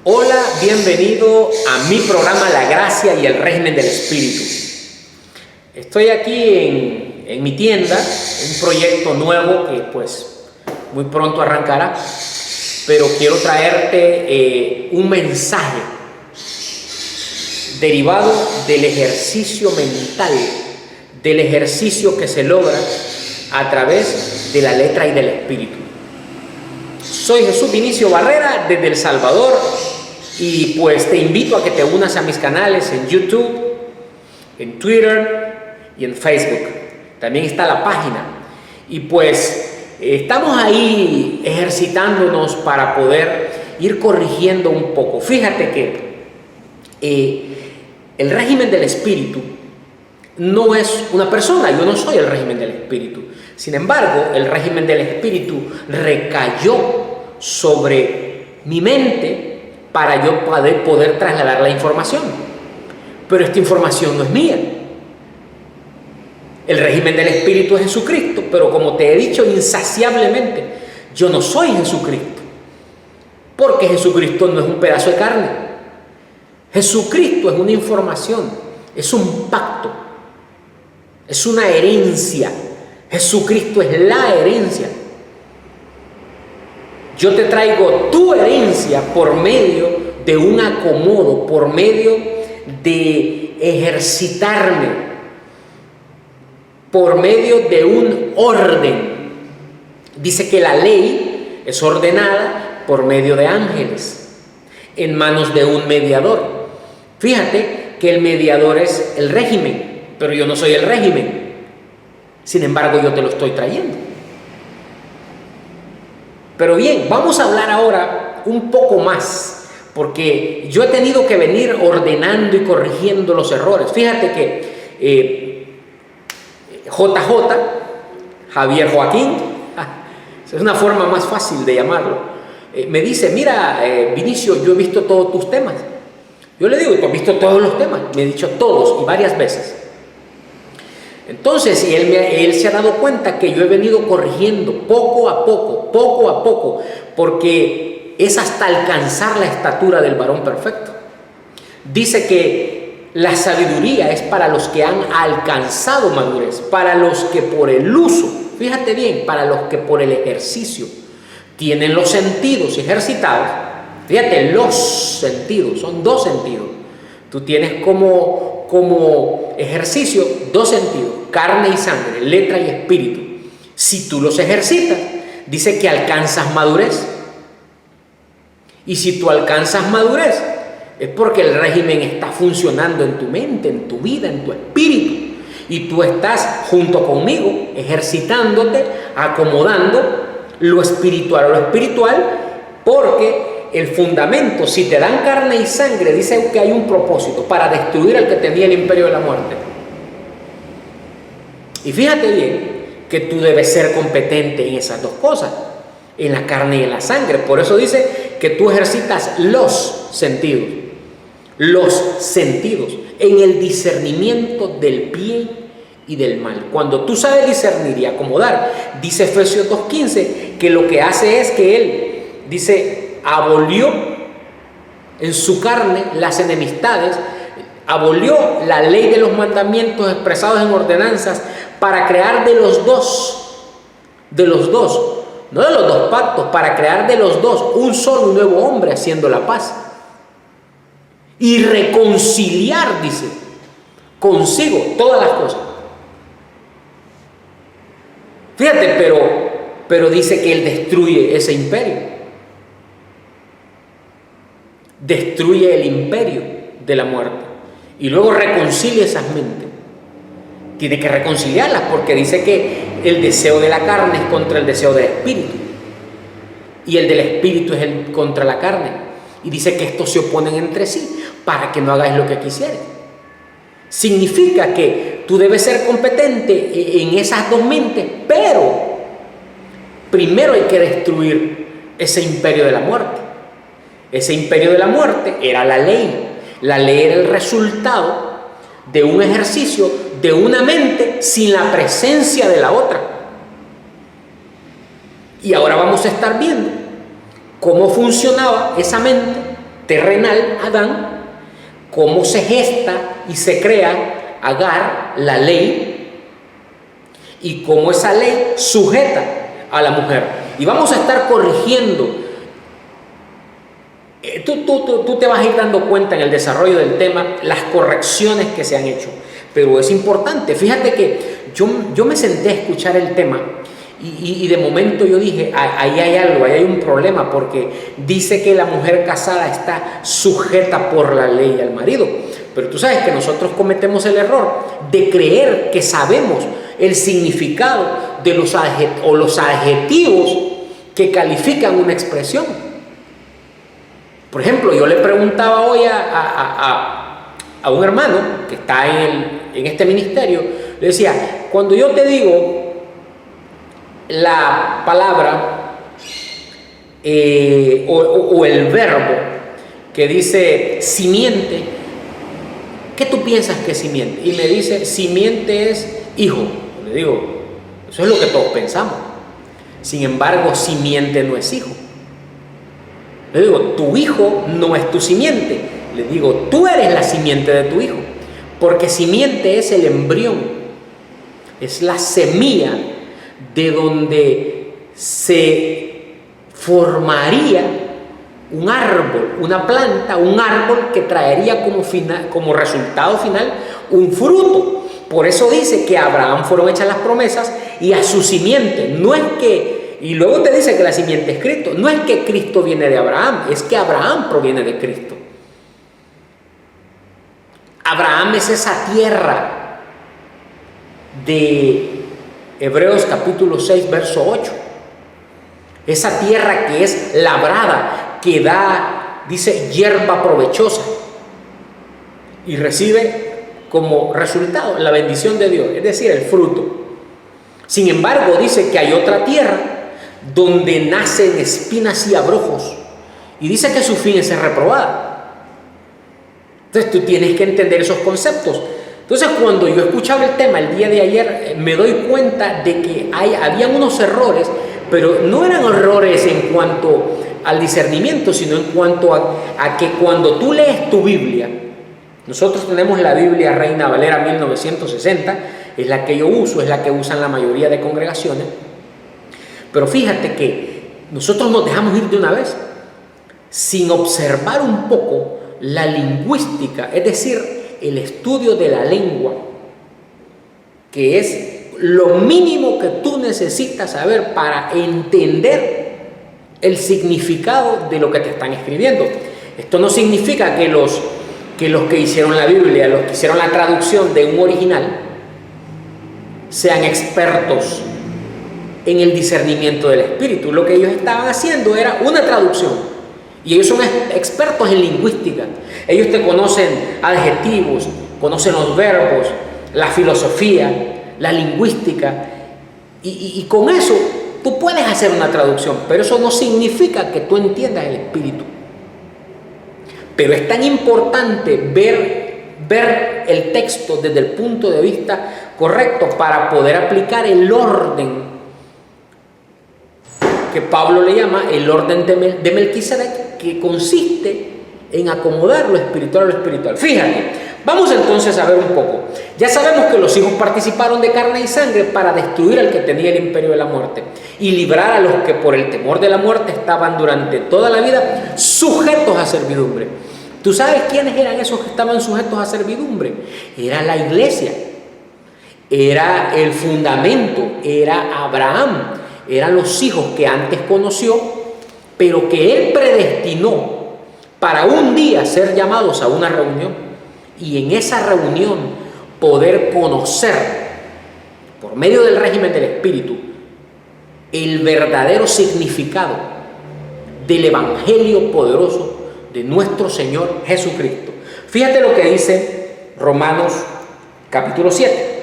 Hola, bienvenido a mi programa La Gracia y el Régimen del Espíritu. Estoy aquí en mi tienda, un proyecto nuevo que pues muy pronto arrancará, pero quiero traerte un mensaje derivado del ejercicio mental, del ejercicio que se logra a través de la letra y del espíritu. Soy Jesús Vinicio Barrera desde El Salvador y pues te invito a que te unas a mis canales en YouTube, en Twitter y en Facebook. También está la página y pues estamos ahí ejercitándonos para poder ir corrigiendo un poco. Fíjate que el régimen del espíritu no es una persona, yo no soy el régimen del espíritu. Sin embargo, el régimen del espíritu recayó sobre mi mente para yo poder trasladar la información. Pero esta información no es mía. El régimen del espíritu es Jesucristo, pero como te he dicho insaciablemente, yo no soy Jesucristo. Porque Jesucristo no es un pedazo de carne. Jesucristo es una información, es un pacto, es una herencia. Jesucristo es la herencia. Yo te traigo tu herencia por medio de un acomodo, por medio de ejercitarme, por medio de un orden. Dice que la ley es ordenada por medio de ángeles, en manos de un mediador. Fíjate que el mediador es el régimen, pero yo no soy el régimen. Sin embargo, yo te lo estoy trayendo. Pero bien, vamos a hablar ahora un poco más, porque yo he tenido que venir ordenando y corrigiendo los errores. Fíjate que Javier Joaquín, es una forma más fácil de llamarlo, me dice, mira, Vinicio, yo he visto todos tus temas. Yo le digo, ¿tú has visto todos los temas? Me ha dicho todos y varias veces. Entonces, y él se ha dado cuenta que yo he venido corrigiendo poco a poco, porque es hasta alcanzar la estatura del varón perfecto. Dice que la sabiduría es para los que han alcanzado madurez, para los que por el uso, fíjate bien, para los que por el ejercicio tienen los sentidos ejercitados. Fíjate, los sentidos, son dos sentidos. Tú tienes como ejercicio dos sentidos, carne y sangre, letra y espíritu. Si tú los ejercitas, dice que alcanzas madurez. Y si tú alcanzas madurez, es porque el régimen está funcionando en tu mente, en tu vida, en tu espíritu. Y tú estás junto conmigo, ejercitándote, acomodando lo espiritual porque el fundamento, si te dan carne y sangre, dice que hay un propósito para destruir al que tenía el imperio de la muerte. Y fíjate bien que tú debes ser competente en esas dos cosas, en la carne y en la sangre. Por eso dice que tú ejercitas los sentidos, en el discernimiento del bien y del mal. Cuando tú sabes discernir y acomodar, dice Efesios 2:15, que lo que hace es que él, dice, abolió en su carne las enemistades, abolió la ley de los mandamientos expresados en ordenanzas para crear de los dos, no de los dos pactos, para crear de los dos un solo nuevo hombre haciendo la paz y reconciliar, dice, consigo todas las cosas. Fíjate, pero dice que él destruye ese imperio. Destruye el imperio de la muerte y luego reconcilia esas mentes. Tiene que reconciliarlas porque dice que el deseo de la carne es contra el deseo del espíritu y el del espíritu es contra la carne, y dice que estos se oponen entre sí para que no hagáis lo que quisieres. Significa que tú debes ser competente en esas dos mentes, pero primero hay que destruir ese imperio de la muerte. Ese imperio de la muerte era la ley. La ley era el resultado de un ejercicio de una mente sin la presencia de la otra. Y ahora vamos a estar viendo cómo funcionaba esa mente terrenal, Adán, cómo se gesta y se crea Agar, la ley, y cómo esa ley sujeta a la mujer. Y vamos a estar corrigiendo. Tú te vas a ir dando cuenta en el desarrollo del tema las correcciones que se han hecho. Pero es importante. Fíjate que yo me senté a escuchar el tema y de momento yo dije, ahí hay algo, ahí hay un problema, porque dice que la mujer casada está sujeta por la ley al marido. Pero tú sabes que nosotros cometemos el error de creer que sabemos el significado de los adjetivos que califican una expresión. Por ejemplo, yo le preguntaba hoy a un hermano que está en este ministerio, le decía, cuando yo te digo la palabra o el verbo que dice simiente, ¿qué tú piensas que es simiente? Y me dice, simiente es hijo. Le digo, eso es lo que todos pensamos. Sin embargo, simiente no es hijo. Le digo, tu hijo no es tu simiente. Le digo, tú eres la simiente de tu hijo. Porque simiente es el embrión, es la semilla de donde se formaría un árbol, una planta, un árbol que traería como resultado final un fruto. Por eso dice que a Abraham fueron hechas las promesas y a su simiente. No es que, y luego te dice que la simiente es Cristo. No es que Cristo viene de Abraham, es que Abraham proviene de Cristo. Abraham es esa tierra de Hebreos capítulo 6, verso 8. Esa tierra que es labrada, que da, dice, hierba provechosa y recibe como resultado la bendición de Dios, es decir, el fruto. Sin embargo, dice que hay otra tierra donde nacen espinas y abrojos y dice que su fin es ser reprobada. Entonces tú tienes que entender esos conceptos. Entonces cuando yo escuchaba el tema el día de ayer, me doy cuenta de que habían unos errores, pero no eran errores en cuanto al discernimiento, sino en cuanto a que cuando tú lees tu Biblia, nosotros tenemos la Biblia Reina Valera 1960, es la que yo uso, es la que usan la mayoría de congregaciones, pero fíjate que nosotros nos dejamos ir de una vez, sin observar un poco la lingüística, es decir, el estudio de la lengua, que es lo mínimo que tú necesitas saber para entender el significado de lo que te están escribiendo. Esto no significa que los que hicieron la Biblia, los que hicieron la traducción de un original, sean expertos en el discernimiento del espíritu. Lo que ellos estaban haciendo era una traducción. Y ellos son expertos en lingüística. Ellos te conocen adjetivos, conocen los verbos, la filosofía, la lingüística. Y con eso tú puedes hacer una traducción, pero eso no significa que tú entiendas el espíritu. Pero es tan importante ver el texto desde el punto de vista correcto para poder aplicar el orden que Pablo le llama el orden de Melquisedec, que consiste en acomodar lo espiritual a lo espiritual. Fíjate, vamos entonces a ver un poco. Ya sabemos que los hijos participaron de carne y sangre para destruir al que tenía el imperio de la muerte y librar a los que por el temor de la muerte estaban durante toda la vida sujetos a servidumbre. ¿Tú sabes quiénes eran esos que estaban sujetos a servidumbre? Era la iglesia, era el fundamento, era Abraham. Eran los hijos que antes conoció, pero que él predestinó para un día ser llamados a una reunión y en esa reunión poder conocer por medio del régimen del Espíritu el verdadero significado del evangelio poderoso de nuestro Señor Jesucristo. Fíjate lo que dice Romanos capítulo 7.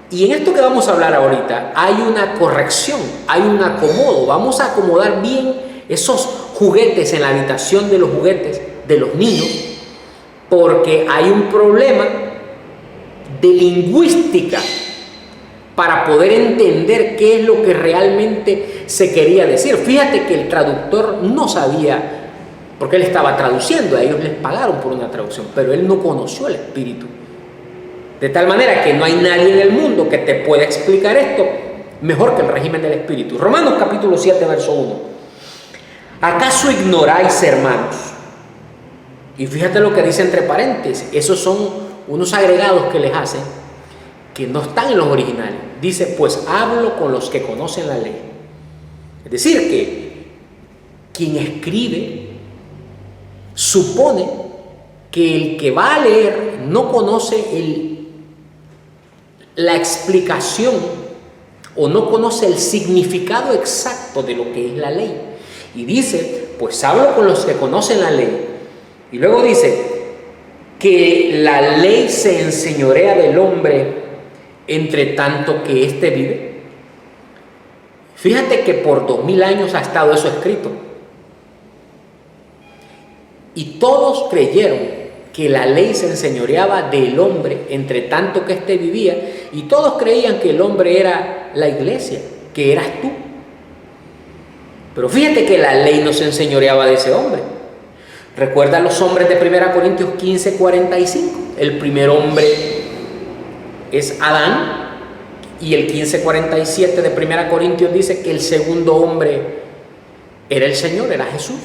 Y en esto que vamos a hablar ahorita hay una corrección, hay un acomodo. Vamos a acomodar bien esos juguetes en la habitación de los juguetes de los niños, porque hay un problema de lingüística para poder entender qué es lo que realmente se quería decir. Fíjate que el traductor no sabía porque él estaba traduciendo, a ellos les pagaron por una traducción, pero él no conoció el Espíritu. De tal manera que no hay nadie en el mundo que te pueda explicar esto mejor que el régimen del Espíritu. Romanos capítulo 7, verso 1. ¿Acaso ignoráis, hermanos? Y fíjate lo que dice entre paréntesis. Esos son unos agregados que les hacen que no están en los originales. Dice, pues hablo con los que conocen la ley. Es decir, que quien escribe supone que el que va a leer no conoce la explicación o no conoce el significado exacto de lo que es la ley. Y dice, pues hablo con los que conocen la ley. Y luego dice que la ley se enseñorea del hombre entre tanto que éste vive. Fíjate que por 2000 años ha estado eso escrito. Y todos creyeron que la ley se enseñoreaba del hombre entre tanto que éste vivía. Y todos creían que el hombre era la iglesia, que eras tú. Pero fíjate que la ley no se enseñoreaba de ese hombre. Recuerda a los hombres de 1 Corintios 15, 45. El primer hombre es Adán. Y el 15:47 de 1 Corintios dice que el segundo hombre era el Señor, era Jesús.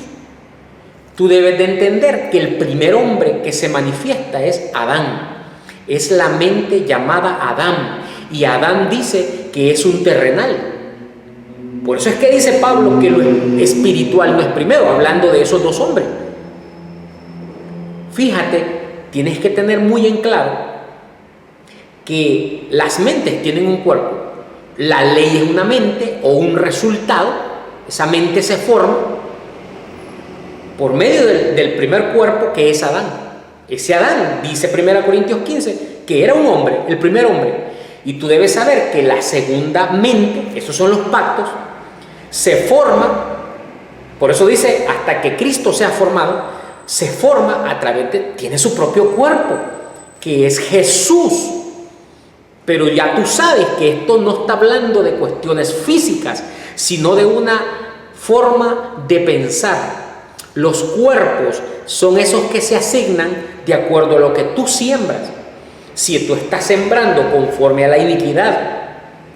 Tú debes de entender que el primer hombre que se manifiesta es Adán. Es la mente llamada Adán. Y Adán dice que es un terrenal. Por eso es que dice Pablo que lo espiritual no es primero, hablando de esos dos hombres. Fíjate, tienes que tener muy en claro que las mentes tienen un cuerpo. La ley es una mente o un resultado. Esa mente se forma por medio del primer cuerpo, que es Adán. Ese Adán, dice 1 Corintios 15, que era un hombre, el primer hombre. Y tú debes saber que la segunda mente, esos son los pactos, se forma, por eso dice, hasta que Cristo sea formado, se forma a través de, tiene su propio cuerpo, que es Jesús. Pero ya tú sabes que esto no está hablando de cuestiones físicas, sino de una forma de pensar. Los cuerpos son esos que se asignan de acuerdo a lo que tú siembras. Si tú estás sembrando conforme a la iniquidad,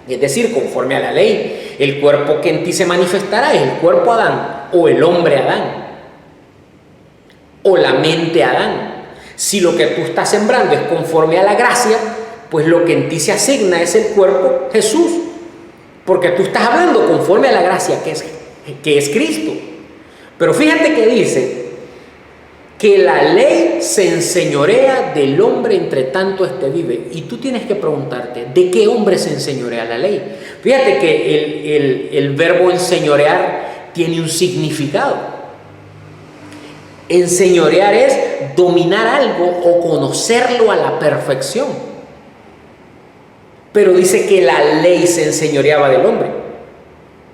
es decir, conforme a la ley, el cuerpo que en ti se manifestará es el cuerpo Adán, o el hombre Adán, o la mente Adán. Si lo que tú estás sembrando es conforme a la gracia, pues lo que en ti se asigna es el cuerpo Jesús, porque tú estás hablando conforme a la gracia que es Cristo. Pero fíjate que dice que la ley se enseñorea del hombre entre tanto éste vive. Y tú tienes que preguntarte, ¿de qué hombre se enseñorea la ley? Fíjate que el verbo enseñorear tiene un significado. Enseñorear es dominar algo o conocerlo a la perfección. Pero dice que la ley se enseñoreaba del hombre.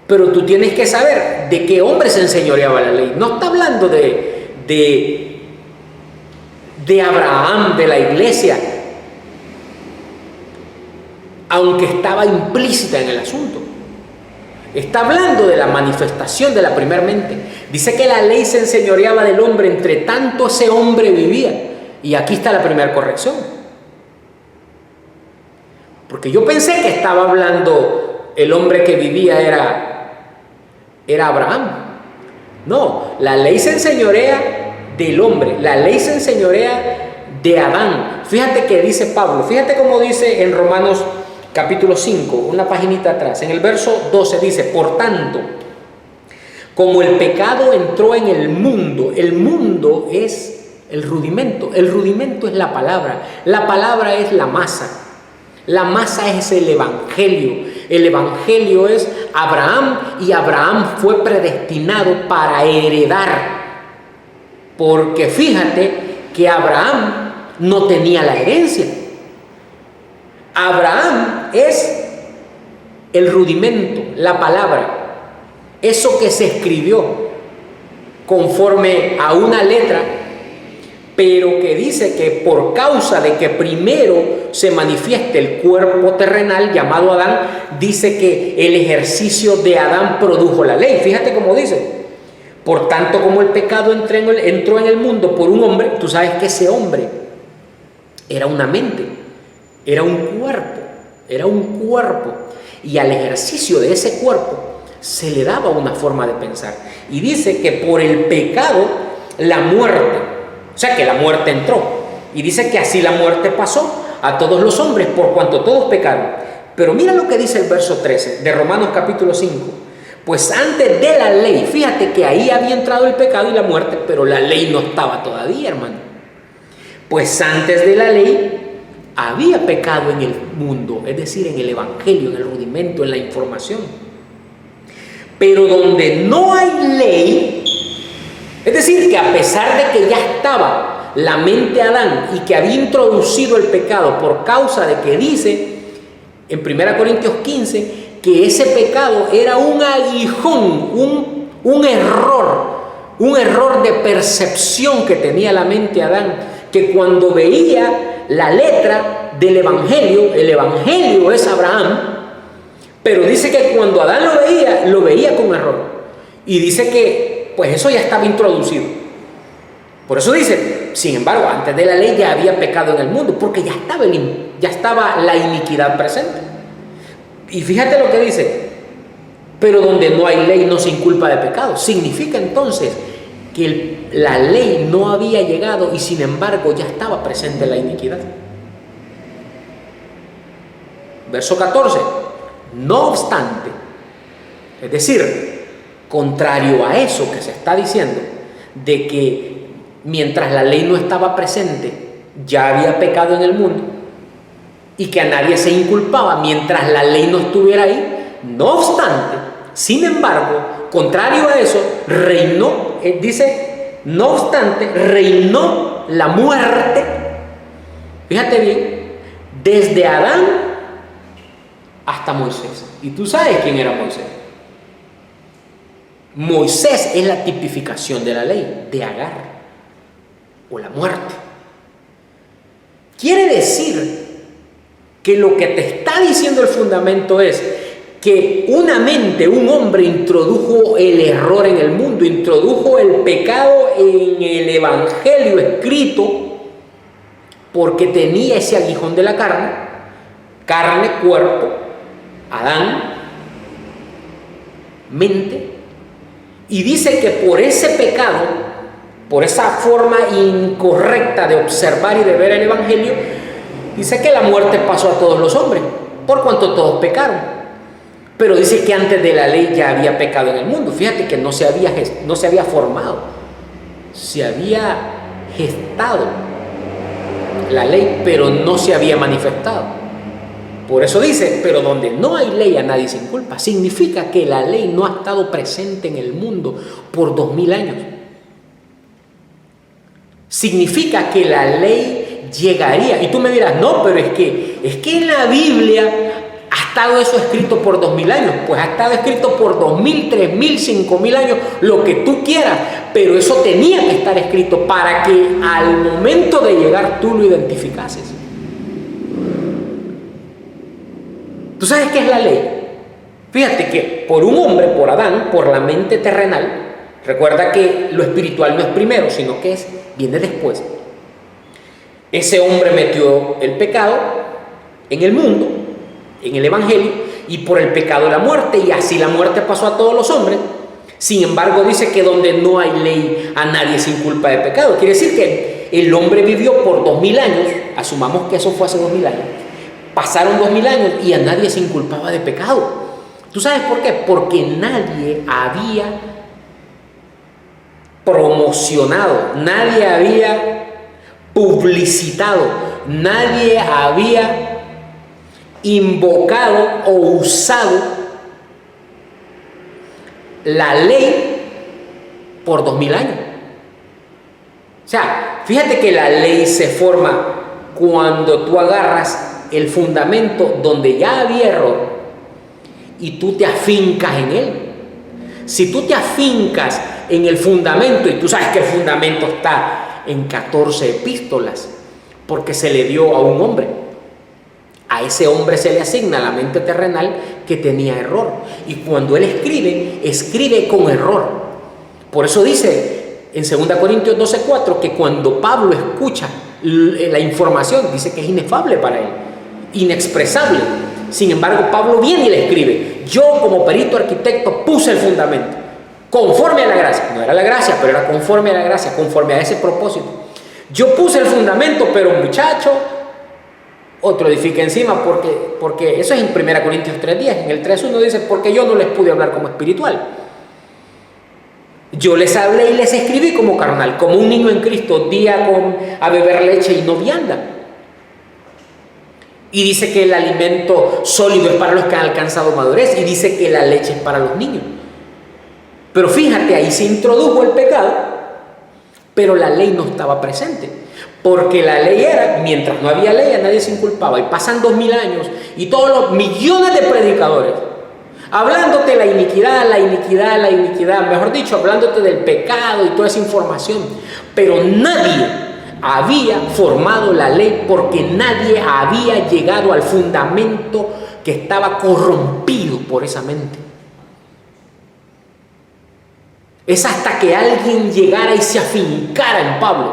Pero tú tienes que saber de qué hombre se enseñoreaba la ley. No está hablando de Abraham, de la iglesia, aunque estaba implícita en el asunto. Está hablando de la manifestación de la primer mente. Dice que la ley se enseñoreaba del hombre entre tanto ese hombre vivía. Y aquí está la primera corrección. Porque yo pensé que estaba hablando el hombre que vivía era Abraham. No, la ley se enseñorea del hombre, la ley se enseñorea de Adán. Fíjate que dice Pablo, fíjate cómo dice en Romanos capítulo 5, una paginita atrás, en el verso 12 dice, por tanto, como el pecado entró en el mundo es el rudimento es la palabra es la masa es el evangelio es Abraham, y Abraham fue predestinado para heredar, porque fíjate que Abraham no tenía la herencia. Abraham es el rudimento, la palabra, eso que se escribió conforme a una letra, pero que dice que por causa de que primero se manifieste el cuerpo terrenal llamado Adán, dice que el ejercicio de Adán produjo la ley. Fíjate cómo dice, Por tanto, como el pecado entró en el mundo por un hombre, tú sabes que ese hombre era una mente, era un cuerpo, y al ejercicio de ese cuerpo se le daba una forma de pensar. Y dice que por el pecado la muerte, o sea que la muerte entró, y dice que así la muerte pasó a todos los hombres por cuanto todos pecaron. Pero mira lo que dice el verso 13 de Romanos capítulo 5. Pues antes de la ley, fíjate que ahí había entrado el pecado y la muerte, pero la ley no estaba todavía, hermano. Pues antes de la ley había pecado en el mundo, es decir, en el evangelio, en el rudimento, en la información. Pero donde no hay ley, es decir, que a pesar de que ya estaba la mente Adán y que había introducido el pecado por causa de que dice en 1 Corintios 15 que ese pecado era un aguijón, un error de percepción que tenía la mente Adán, que cuando veía la letra del evangelio, el evangelio es Abraham, pero dice que cuando Adán lo veía con error, y dice que pues eso ya estaba introducido. Por eso dice, sin embargo, antes de la ley ya había pecado en el mundo, porque ya estaba la iniquidad presente. Y fíjate lo que dice, pero donde no hay ley no se inculpa de pecado. Significa entonces que la ley no había llegado y sin embargo ya estaba presente la iniquidad. Verso 14, no obstante, es decir, contrario a eso que se está diciendo, de que mientras la ley no estaba presente, ya había pecado en el mundo, y que a nadie se inculpaba mientras la ley no estuviera ahí. No obstante, sin embargo, contrario a eso, reinó, dice, no obstante, reinó la muerte, fíjate bien, desde Adán hasta Moisés. Y tú sabes quién era Moisés. Moisés es la tipificación de la ley, de Agar, o la muerte. Quiere decir que lo que te está diciendo el fundamento es que una mente, un hombre introdujo el error en el mundo, introdujo el pecado en el evangelio escrito, porque tenía ese aguijón de la carne, cuerpo, Adán, mente, y dice que por ese pecado, por esa forma incorrecta de observar y de ver el evangelio, dice que la muerte pasó a todos los hombres, por cuanto todos pecaron. Pero dice que antes de la ley ya había pecado en el mundo. Fíjate que no se había formado, se había gestado la ley, pero no se había manifestado. Por eso dice, pero donde no hay ley a nadie se inculpa. Significa que la ley no ha estado presente en el mundo por 2000 años. Significa que la ley llegaría. Y tú me dirás, no, pero es que en la Biblia ha estado eso escrito por 2000 años. Pues ha estado escrito por 2000, 3000, 5000 años, lo que tú quieras. Pero eso tenía que estar escrito para que al momento de llegar tú lo identificases. ¿Tú sabes qué es la ley? Fíjate que por un hombre, por Adán, por la mente terrenal, recuerda que lo espiritual no es primero, sino que viene después. Ese hombre metió el pecado en el mundo, en el evangelio, y por el pecado la muerte, y así la muerte pasó a todos los hombres. Sin embargo, dice que donde no hay ley a nadie se inculpa de pecado. Quiere decir que el hombre vivió por 2000 años, asumamos que eso fue hace 2000 años, pasaron 2000 años y a nadie se inculpaba de pecado. ¿Tú sabes por qué? Porque nadie había promocionado, nadie había publicitado, nadie había invocado o usado la ley por 2000 años. O sea, fíjate que la ley se forma cuando tú agarras el fundamento donde ya había error y tú te afincas en él. Si tú te afincas en el fundamento, y tú sabes que el fundamento está en 14 epístolas, porque se le dio a un hombre. A ese hombre se le asigna la mente terrenal que tenía error. Y cuando él escribe con error. Por eso dice en 2 Corintios 12:4 que cuando Pablo escucha la información, dice que es inefable para él, inexpresable. Sin embargo, Pablo viene y le escribe: yo como perito arquitecto puse el fundamento, conforme a la gracia. No era la gracia, pero era conforme a la gracia, conforme a ese propósito. Yo puse el fundamento, pero muchacho, otro edifica encima, porque eso es en 1 Corintios 3:10. En el 3:1 dice: porque yo no les pude hablar como espiritual. Yo les hablé y les escribí como carnal, como un niño en Cristo, día a beber leche y no vianda. Y dice que el alimento sólido es para los que han alcanzado madurez, y dice que la leche es para los niños. Pero fíjate, ahí se introdujo el pecado, pero la ley no estaba presente. Porque la ley era, mientras no había ley, a nadie se inculpaba. Y pasan 2000 años y todos los millones de predicadores hablándote la iniquidad, mejor dicho, hablándote del pecado y toda esa información. Pero nadie había formado la ley, porque nadie había llegado al fundamento que estaba corrompido por esa mente. Es hasta que alguien llegara y se afincara en Pablo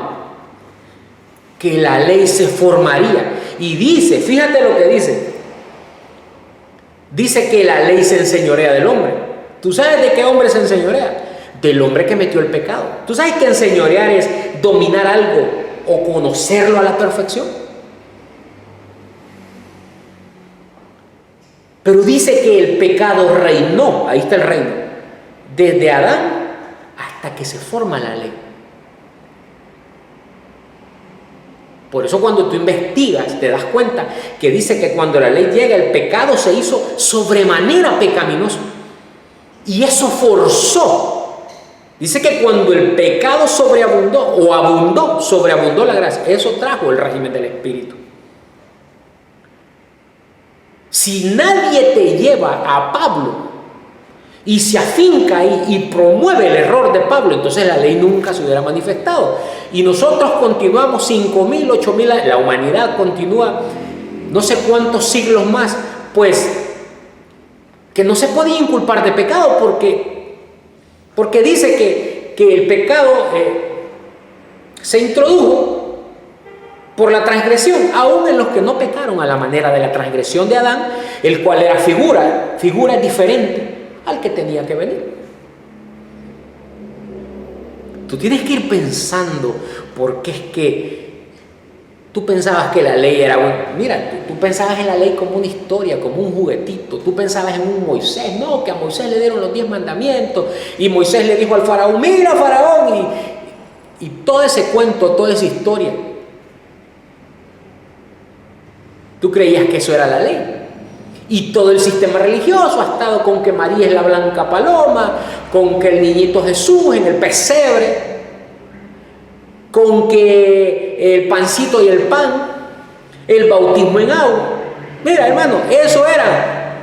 que la ley se formaría. Y dice, fíjate lo que dice. Dice que la ley se enseñorea del hombre. ¿Tú sabes de qué hombre se enseñorea? Del hombre que metió el pecado. ¿Tú sabes que enseñorear es dominar algo o conocerlo a la perfección? Pero dice que el pecado reinó, ahí está el reino, desde Adán hasta que se forma la ley. Por eso cuando tú investigas te das cuenta que dice que cuando la ley llega, el pecado se hizo sobremanera pecaminoso. Y eso forzó. Dice que cuando el pecado sobreabundó la gracia. Eso trajo el régimen del Espíritu. Si nadie te lleva a Pablo y se afinca ahí y promueve el error de Pablo, entonces la ley nunca se hubiera manifestado. Y nosotros continuamos 5.000, 8.000 años, la humanidad continúa no sé cuántos siglos más, pues que no se podía inculpar de pecado, porque dice que el pecado se introdujo por la transgresión, aún en los que no pecaron a la manera de la transgresión de Adán, el cual era figura diferente al que tenía que venir. Tú tienes que ir pensando, porque es que tú pensabas que la ley era tú pensabas en la ley como una historia, como un juguetito. Tú pensabas en un Moisés, no, que a Moisés le dieron los 10 mandamientos y Moisés le dijo al faraón: mira, faraón, y todo ese cuento, toda esa historia. Tú creías que eso era la ley. Y todo el sistema religioso ha estado con que María es la blanca paloma, con que el niñito Jesús en el pesebre, con que el pancito y el pan, el bautismo en agua. Mira, hermano, eso era.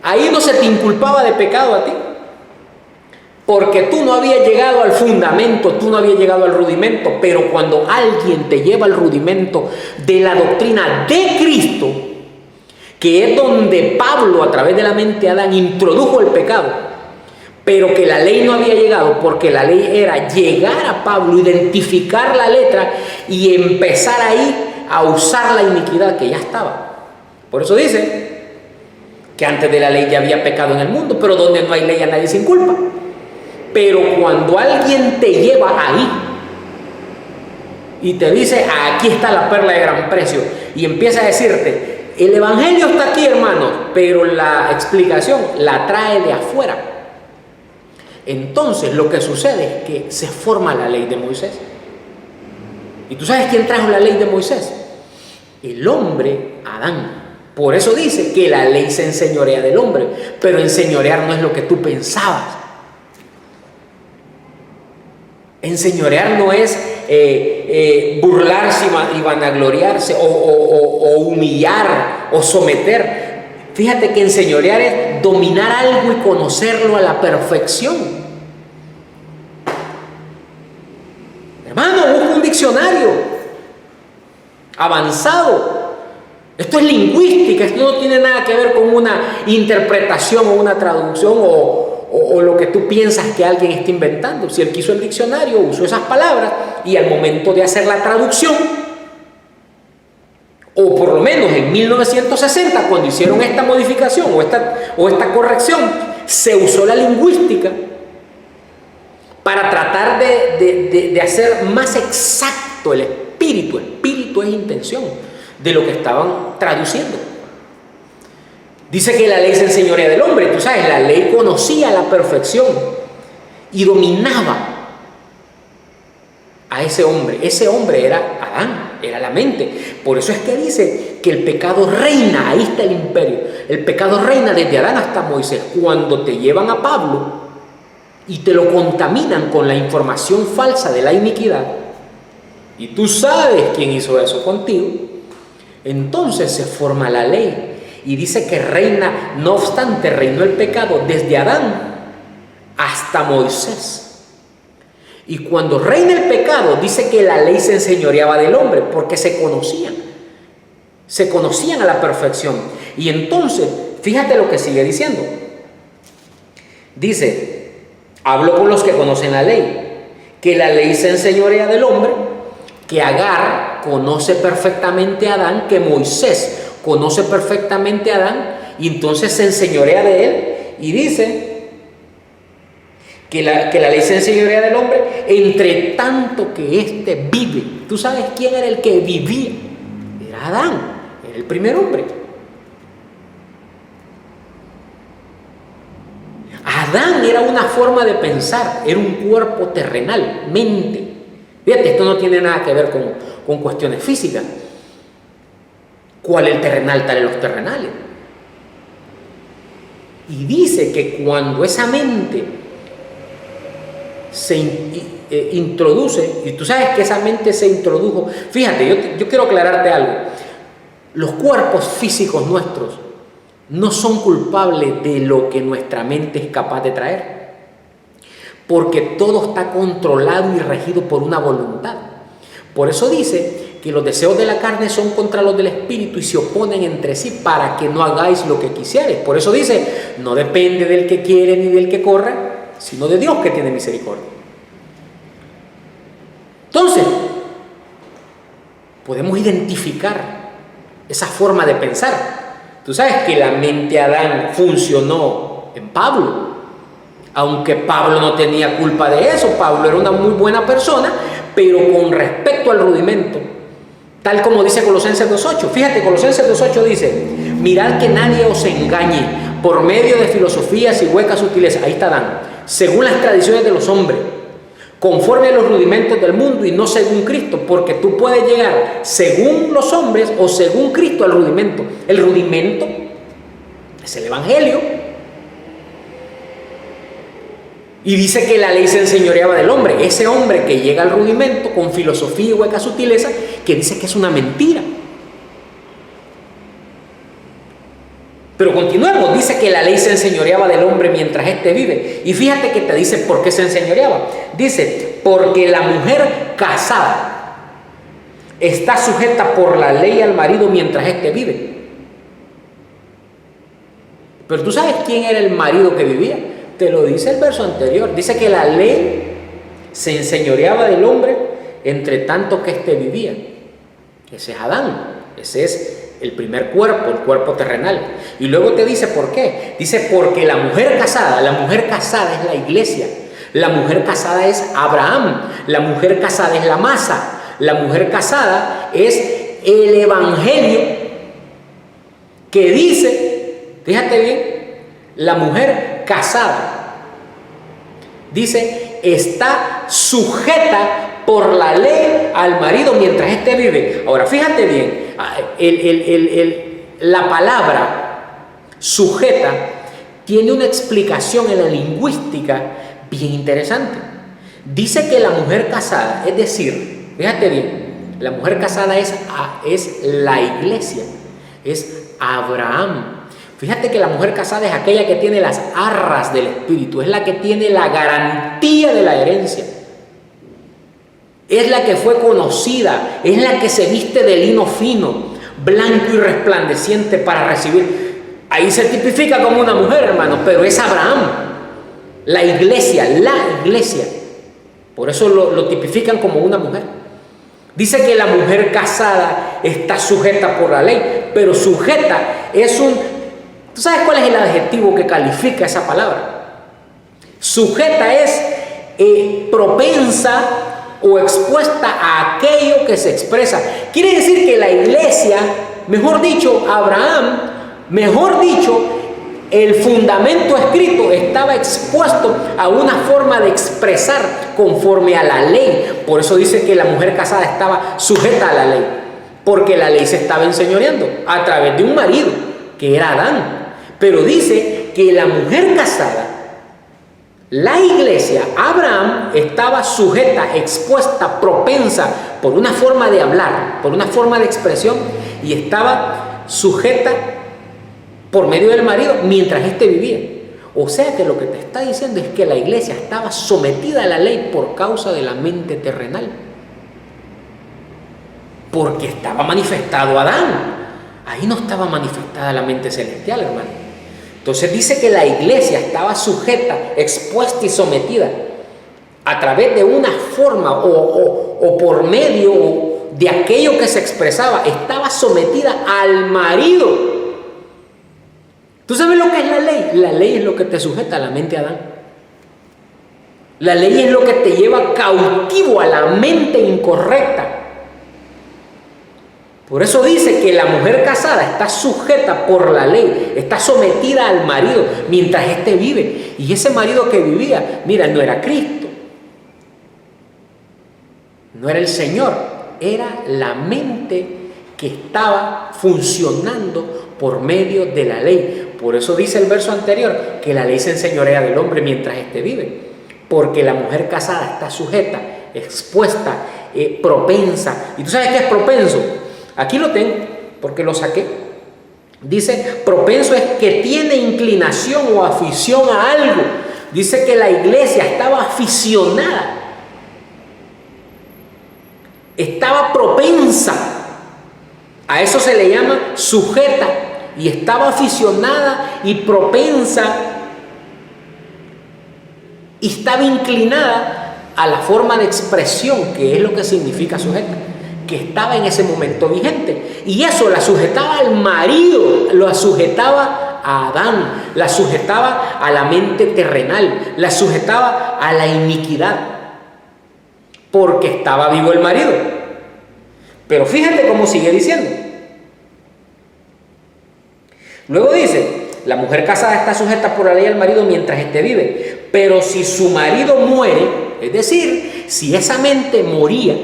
Ahí no se te inculpaba de pecado a ti, porque tú no habías llegado al fundamento, tú no habías llegado al rudimento. Pero cuando alguien te lleva al rudimento de la doctrina de Cristo, que es donde Pablo, a través de la mente de Adán, introdujo el pecado, pero que la ley no había llegado, porque la ley era llegar a Pablo, identificar la letra y empezar ahí a usar la iniquidad que ya estaba. Por eso dice que antes de la ley ya había pecado en el mundo, pero donde no hay ley a nadie se inculpa. Pero cuando alguien te lleva ahí y te dice: aquí está la perla de gran precio, y empieza a decirte: el evangelio está aquí, hermano, pero la explicación la trae de afuera. Entonces lo que sucede es que se forma la ley de Moisés. ¿Y tú sabes quién trajo la ley de Moisés? El hombre Adán. Por eso dice que la ley se enseñorea del hombre, pero enseñorear no es lo que tú pensabas. Enseñorear no es burlarse y vanagloriarse o humillar o someter. Fíjate que enseñorear es dominar algo y conocerlo a la perfección. Hermano, busca un diccionario avanzado. Esto es lingüística, esto no tiene nada que ver con una interpretación o una traducción o o lo que tú piensas que alguien está inventando. Si él quiso el diccionario, usó esas palabras y al momento de hacer la traducción, o por lo menos en 1960, cuando hicieron esta modificación o esta corrección, se usó la lingüística para tratar de hacer más exacto el espíritu. Espíritu es intención de lo que estaban traduciendo. Dice que la ley se enseñorea del hombre. Tú sabes, la ley conocía a la perfección y dominaba a ese hombre. Ese hombre era Adán, era la mente. Por eso es que dice que el pecado reina. Ahí está el imperio. El pecado reina desde Adán hasta Moisés. Cuando te llevan a Pablo y te lo contaminan con la información falsa de la iniquidad, y tú sabes quién hizo eso contigo, entonces se forma la ley. Y dice que reina, no obstante, reinó el pecado desde Adán hasta Moisés. Y cuando reina el pecado, dice que la ley se enseñoreaba del hombre, porque se conocían a la perfección. Y entonces, fíjate lo que sigue diciendo. Dice, hablo con los que conocen la ley, que la ley se enseñorea del hombre, que Agar conoce perfectamente a Adán, que Moisés conoce perfectamente a Adán, y entonces se enseñorea de él, y dice que la ley se enseñorea del hombre, entre tanto que éste vive. ¿Tú sabes quién era el que vivía? Era Adán, era el primer hombre. Adán era una forma de pensar, era un cuerpo terrenal, mente. Fíjate, esto no tiene nada que ver con cuestiones físicas. ¿Cuál es el terrenal? Tal es los terrenales. Y dice que cuando esa mente se introduce, y tú sabes que esa mente se introdujo, fíjate, yo quiero aclararte algo. Los cuerpos físicos nuestros no son culpables de lo que nuestra mente es capaz de traer, porque todo está controlado y regido por una voluntad. Por eso dice que los deseos de la carne son contra los del espíritu y se oponen entre sí para que no hagáis lo que quisieres. Por eso dice, no depende del que quiere ni del que corra, sino de Dios que tiene misericordia. Entonces, podemos identificar esa forma de pensar. Tú sabes que la mente Adán funcionó en Pablo, aunque Pablo no tenía culpa de eso. Pablo era una muy buena persona, pero con respecto al rudimento, tal como dice Colosenses 2.8. Fíjate, Colosenses 2.8 dice, mirad que nadie os engañe por medio de filosofías y huecas sutilezas. Ahí está Adán, según las tradiciones de los hombres, conforme a los rudimentos del mundo y no según Cristo, porque tú puedes llegar según los hombres o según Cristo al rudimento. El rudimento es el Evangelio. Y dice que la ley se enseñoreaba del hombre. Ese hombre que llega al rudimento con filosofía y hueca sutileza, que dice que es una mentira. Pero continuemos, dice que la ley se enseñoreaba del hombre mientras éste vive. Y fíjate que te dice por qué se enseñoreaba. Dice, porque la mujer casada está sujeta por la ley al marido mientras éste vive. Pero tú sabes quién era el marido que vivía. Te lo dice el verso anterior. Dice que la ley se enseñoreaba del hombre entre tanto que éste vivía. Ese es Adán. Ese es el primer cuerpo, el cuerpo terrenal. Y luego te dice por qué. Dice porque la mujer casada es la iglesia. La mujer casada es Abraham. La mujer casada es la masa. La mujer casada es el evangelio que dice, fíjate bien, la mujer casada, dice, está sujeta por la ley al marido mientras éste vive. Ahora, fíjate bien, la palabra sujeta tiene una explicación en la lingüística bien interesante. Dice que la mujer casada, es decir, fíjate bien, la mujer casada es la iglesia, es Abraham. Fíjate que la mujer casada es aquella que tiene las arras del Espíritu, es la que tiene la garantía de la herencia, es la que fue conocida, es la que se viste de lino fino, blanco y resplandeciente para recibir. Ahí se tipifica como una mujer, hermano, pero es Abraham. La iglesia. Por eso lo tipifican como una mujer. Dice que la mujer casada está sujeta por la ley, pero sujeta es un... ¿Tú sabes cuál es el adjetivo que califica esa palabra? Sujeta es propensa o expuesta a aquello que se expresa. Quiere decir que la iglesia, mejor dicho, Abraham, el fundamento escrito estaba expuesto a una forma de expresar conforme a la ley. Por eso dice que la mujer casada estaba sujeta a la ley, porque la ley se estaba enseñoreando a través de un marido, que era Adán. Pero dice que la mujer casada, la iglesia, Abraham, estaba sujeta, expuesta, propensa por una forma de hablar, por una forma de expresión, y estaba sujeta por medio del marido mientras éste vivía. O sea que lo que te está diciendo es que la iglesia estaba sometida a la ley por causa de la mente terrenal, porque estaba manifestado Adán. Ahí no estaba manifestada la mente celestial, hermano. Entonces dice que la iglesia estaba sujeta, expuesta y sometida a través de una forma o por medio de aquello que se expresaba. Estaba sometida al marido. ¿Tú sabes lo que es la ley? La ley es lo que te sujeta a la mente de Adán. La ley es lo que te lleva cautivo a la mente incorrecta. Por eso dice que la mujer casada está sujeta por la ley, está sometida al marido mientras éste vive. Y ese marido que vivía, mira, no era Cristo, no era el Señor, era la mente que estaba funcionando por medio de la ley. Por eso dice el verso anterior que la ley se enseñorea del hombre mientras éste vive, porque la mujer casada está sujeta, expuesta, propensa. ¿Y tú sabes qué es propenso? Aquí lo tengo, porque lo saqué. Dice, propenso es que tiene inclinación o afición a algo. Dice que la iglesia estaba aficionada, estaba propensa. A eso se le llama sujeta. Y estaba aficionada y propensa, y estaba inclinada a la forma de expresión, que es lo que significa sujeta, que estaba en ese momento vigente. Y eso la sujetaba al marido, la sujetaba a Adán, la sujetaba a la mente terrenal, la sujetaba a la iniquidad, porque estaba vivo el marido. Pero fíjate cómo sigue diciendo. Luego dice, la mujer casada está sujeta por la ley al marido mientras éste vive, pero si su marido muere, es decir, si esa mente moría,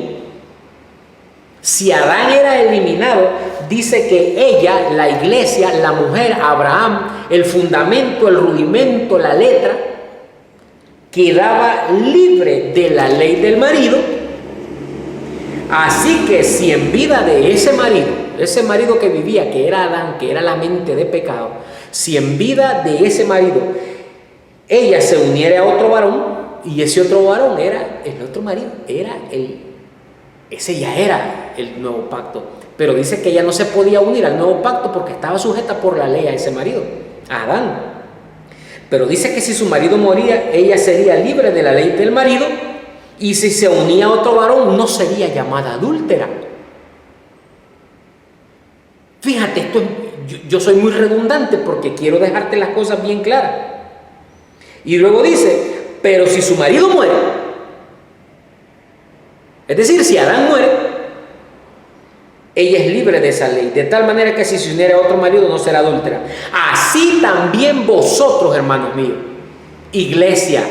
si Adán era eliminado, dice que ella, la iglesia, la mujer, Abraham, el fundamento, el rudimento, la letra, quedaba libre de la ley del marido. Así que si en vida de ese marido que vivía, que era Adán, que era la mente de pecado, si en vida de ese marido ella se uniera a otro varón, y ese otro varón era el otro marido, ese ya era el nuevo pacto. Pero dice que ella no se podía unir al nuevo pacto porque estaba sujeta por la ley a ese marido, a Adán. Pero dice que si su marido moría, ella sería libre de la ley del marido, y si se unía a otro varón, no sería llamada adúltera. Fíjate, yo soy muy redundante porque quiero dejarte las cosas bien claras. Y luego dice, pero si su marido muere, es decir, si Adán muere, ella es libre de esa ley, de tal manera que si se uniera a otro marido no será adúltera. Así también vosotros, hermanos míos, iglesia,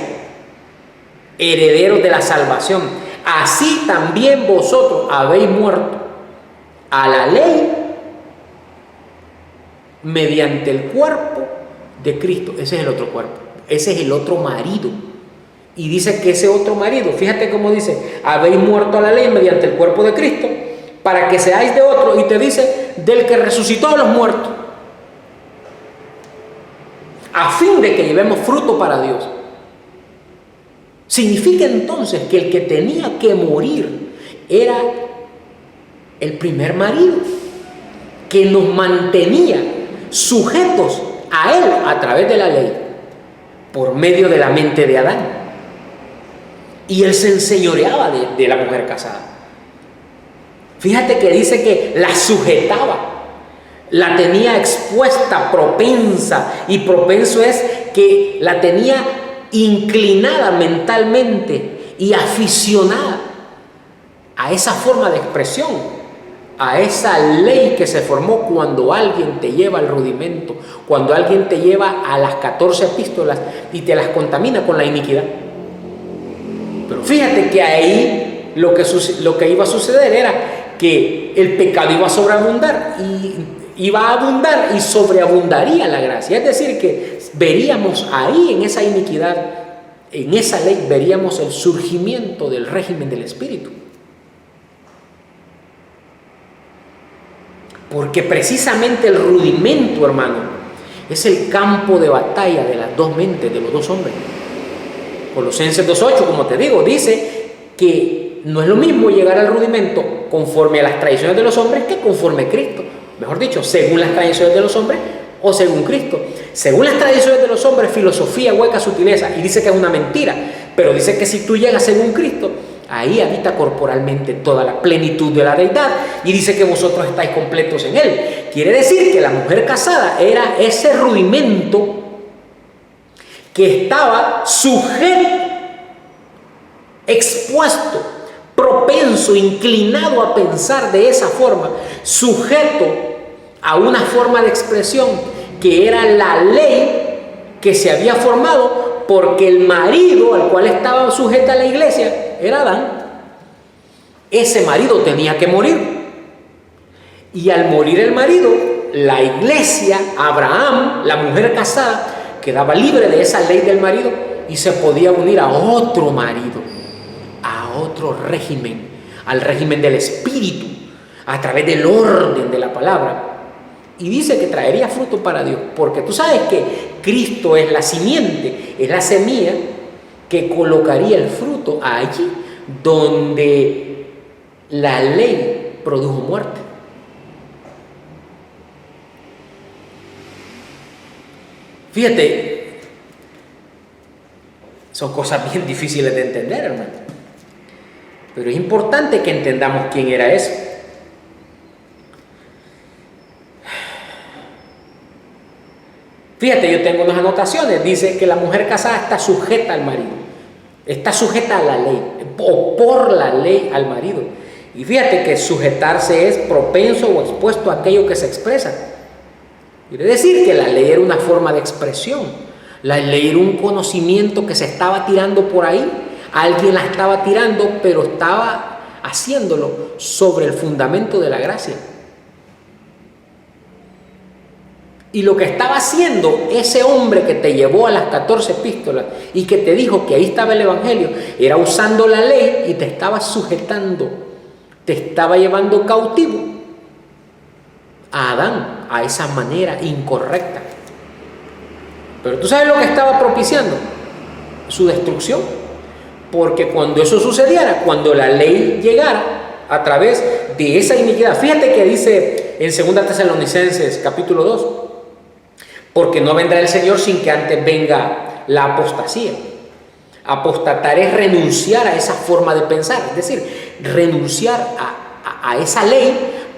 herederos de la salvación, así también vosotros habéis muerto a la ley mediante el cuerpo de Cristo. Ese es el otro cuerpo, ese es el otro marido. Y dice que ese otro marido, fíjate cómo dice, habéis muerto a la ley mediante el cuerpo de Cristo, para que seáis de otro, y te dice, del que resucitó a los muertos, a fin de que llevemos fruto para Dios. Significa entonces que el que tenía que morir era el primer marido, que nos mantenía sujetos a él a través de la ley. por medio de la mente de Adán. Y él se enseñoreaba de la mujer casada. Fíjate que dice que la sujetaba, la tenía expuesta, propensa, y propenso es que la tenía inclinada mentalmente y aficionada a esa forma de expresión, a esa ley que se formó cuando alguien te lleva al rudimento, cuando alguien te lleva a las 14 epístolas y te las contamina con la iniquidad. Pero fíjate que ahí lo que iba a suceder era que el pecado iba a sobreabundar y sobreabundaría la gracia. Es decir, que veríamos ahí en esa iniquidad, en esa ley, veríamos el surgimiento del régimen del Espíritu. Porque precisamente el rudimento, hermano, es el campo de batalla de las dos mentes, de los dos hombres. Colosenses 2:8, como te digo, dice que no es lo mismo llegar al rudimento conforme a las tradiciones de los hombres que conforme a Cristo. Mejor dicho, según las tradiciones de los hombres o según Cristo. Según las tradiciones de los hombres, filosofía, hueca, sutileza, y dice que es una mentira. Pero dice que si tú llegas según Cristo, ahí habita corporalmente toda la plenitud de la deidad, y dice que vosotros estáis completos en Él. Quiere decir que la mujer casada era ese rudimento que estaba sujeto, expuesto, propenso, inclinado a pensar de esa forma, sujeto a una forma de expresión que era la ley que se había formado porque el marido al cual estaba sujeta la iglesia era Adán. Ese marido tenía que morir, y al morir el marido, la iglesia, Abraham, la mujer casada, quedaba libre de esa ley del marido y se podía unir a otro marido, a otro régimen, al régimen del Espíritu, a través del orden de la palabra. Y dice que traería fruto para Dios, porque tú sabes que Cristo es la simiente, es la semilla que colocaría el fruto allí donde la ley produjo muerte. Fíjate, son cosas bien difíciles de entender, hermano. Pero es importante que entendamos quién era eso. Fíjate, yo tengo unas anotaciones. Dice que la mujer casada está sujeta al marido. Está sujeta a la ley, o por la ley al marido. Y fíjate que sujetarse es propenso o expuesto a aquello que se expresa. Quiere decir que la ley era una forma de expresión. La ley era un conocimiento que se estaba tirando por ahí. Alguien la estaba tirando, pero estaba haciéndolo sobre el fundamento de la gracia. Y lo que estaba haciendo ese hombre que te llevó a las 14 epístolas y que te dijo que ahí estaba el evangelio, era usando la ley y te estaba sujetando, te estaba llevando cautivo a Adán, a esa manera incorrecta. Pero tú sabes lo que estaba propiciando, su destrucción. Porque cuando eso sucediera, cuando la ley llegara a través de esa iniquidad, fíjate que dice en 2 Tesalonicenses capítulo 2, porque no vendrá el Señor sin que antes venga la apostasía. Apostatar es renunciar a esa forma de pensar, es decir, renunciar a esa ley,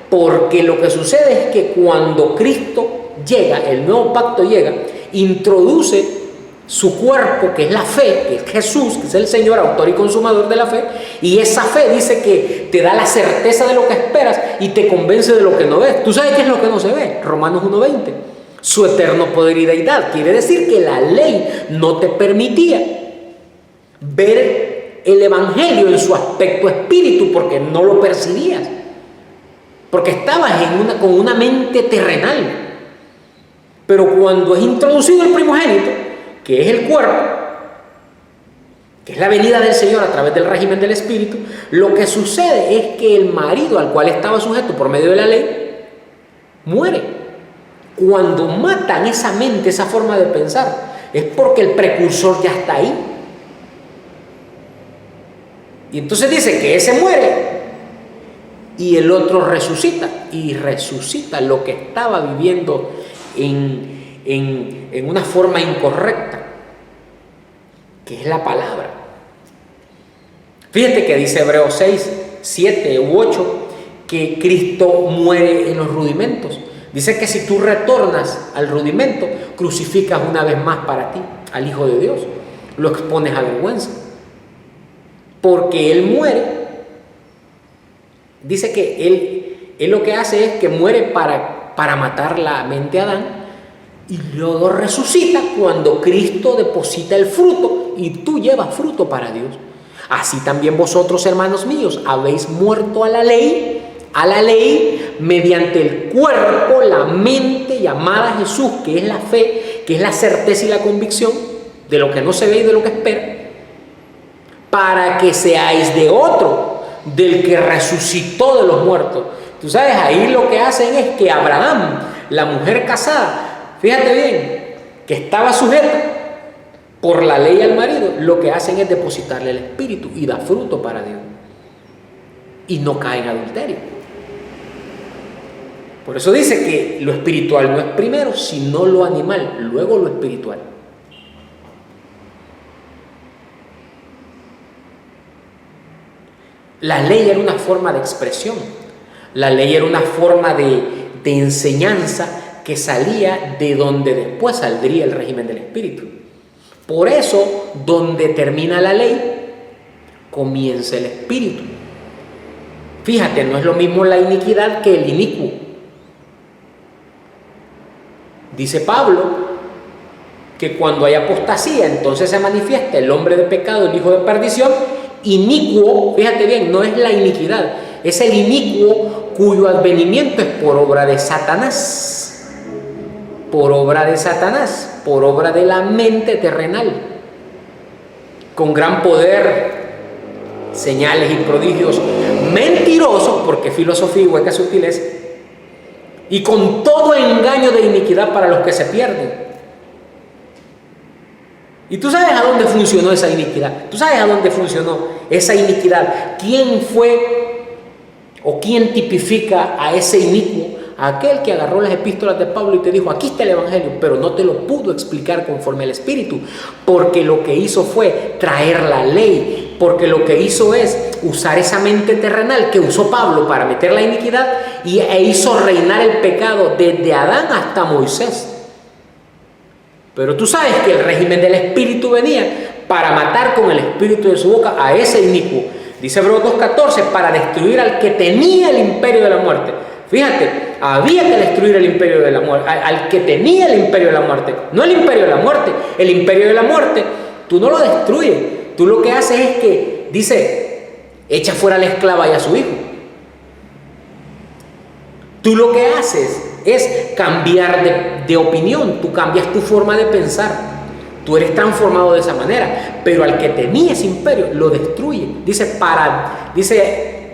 porque lo que sucede es que cuando Cristo llega, el nuevo pacto llega, introduce su cuerpo, que es la fe, que es Jesús, que es el Señor, autor y consumador de la fe, y esa fe dice que te da la certeza de lo que esperas y te convence de lo que no ves. ¿Tú sabes qué es lo que no se ve? Romanos 1:20. Su eterno poder y deidad. Quiere decir que la ley no te permitía ver el evangelio en su aspecto espíritu, porque no lo percibías, porque estabas con una mente terrenal. Pero cuando es introducido el primogénito, que es el cuerpo, que es la venida del Señor a través del régimen del Espíritu, lo que sucede es que el marido al cual estaba sujeto por medio de la ley muere. Cuando matan esa mente, esa forma de pensar, es porque el precursor ya está ahí. Y entonces dice que ese muere y el otro resucita, y resucita lo que estaba viviendo en una forma incorrecta. que es la palabra. Fíjate que dice Hebreos 6, 7 u 8, que Cristo muere en los rudimentos. Dice que si tú retornas al rudimento, crucificas una vez más para ti al Hijo de Dios. Lo expones a vergüenza. Porque Él muere. Dice que Él lo que hace es que muere para matar la mente de Adán y luego resucita cuando Cristo deposita el fruto y tú llevas fruto para Dios. Así también vosotros, hermanos míos, habéis muerto a la ley mediante el cuerpo, la mente llamada Jesús, que es la fe, que es la certeza y la convicción de lo que no se ve y de lo que espera, para que seáis de otro, del que resucitó de los muertos. Tú sabes, ahí lo que hacen es que Abraham, la mujer casada, fíjate bien, que estaba sujeta por la ley al marido, lo que hacen es depositarle el espíritu y da fruto para Dios. Y no cae en adulterio. Por eso dice que lo espiritual no es primero, sino lo animal, luego lo espiritual. La ley era una forma de expresión. La ley era una forma de enseñanza que salía de donde después saldría el régimen del espíritu. Por eso, donde termina la ley, comienza el espíritu. Fíjate, no es lo mismo la iniquidad que el inicuo. Dice Pablo que cuando hay apostasía, entonces se manifiesta el hombre de pecado, el hijo de perdición. Inicuo, fíjate bien, no es la iniquidad, es el inicuo cuyo advenimiento es por obra de Satanás, por obra de Satanás, por obra de la mente terrenal, con gran poder, señales y prodigios mentirosos, porque filosofía y hueca sutileza, y con todo engaño de iniquidad para los que se pierden. Y tú sabes a dónde funcionó esa iniquidad. Tú sabes a dónde funcionó esa iniquidad. ¿Quién fue o quién tipifica a ese inicuo? Aquel que agarró las epístolas de Pablo y te dijo, aquí está el evangelio, pero no te lo pudo explicar conforme al espíritu, porque lo que hizo fue traer la ley, porque lo que hizo es usar esa mente terrenal que usó Pablo para meter la iniquidad e hizo reinar el pecado desde Adán hasta Moisés. Pero tú sabes que el régimen del espíritu venía para matar con el espíritu de su boca a ese inicuo. Dice Hebreos 2:14, para destruir al que tenía el imperio de la muerte. Fíjate, había que destruir el imperio de la muerte, al que tenía el imperio de la muerte, no el imperio de la muerte. El imperio de la muerte, tú no lo destruyes, tú lo que haces es que, dice, echa fuera a la esclava y a su hijo. Tú lo que haces es cambiar de opinión, tú cambias tu forma de pensar, tú eres transformado de esa manera, pero al que tenía ese imperio lo destruye, dice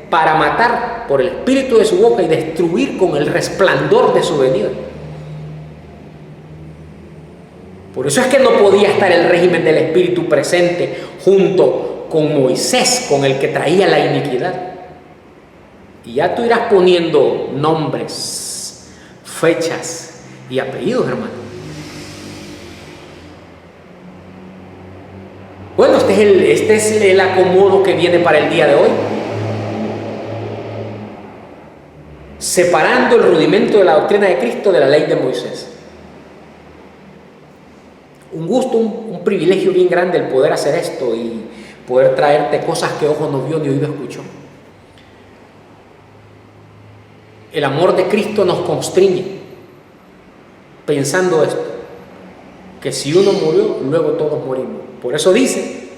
para matar por el espíritu de su boca y destruir con el resplandor de su venida. Por eso es que no podía estar el régimen del espíritu presente junto con Moisés, con el que traía la iniquidad. Y ya tú irás poniendo nombres, fechas y apellidos, hermano. Bueno, este es el acomodo que viene para el día de hoy. Separando el rudimento de la doctrina de Cristo de la ley de Moisés. Un gusto, un privilegio bien grande el poder hacer esto y poder traerte cosas que ojo no vio ni oído escuchó. El amor de Cristo nos constriñe pensando esto, que si uno murió, luego todos morimos. Por eso dice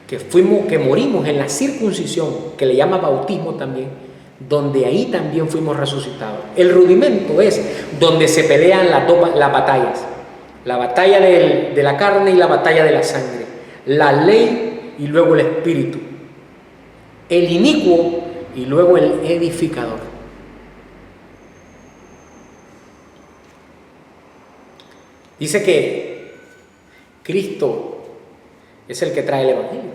que morimos en la circuncisión, que le llama bautismo también, donde ahí también fuimos resucitados. El rudimento es donde se pelean las batallas, la batalla de la carne y la batalla de la sangre, la ley y luego el espíritu, el inicuo y luego el edificador. Dice que Cristo es el que trae el evangelio.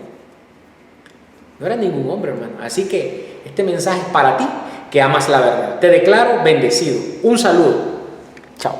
No era ningún hombre, hermano. Así que este mensaje es para ti que amas la verdad. Te declaro bendecido. Un saludo. Chao.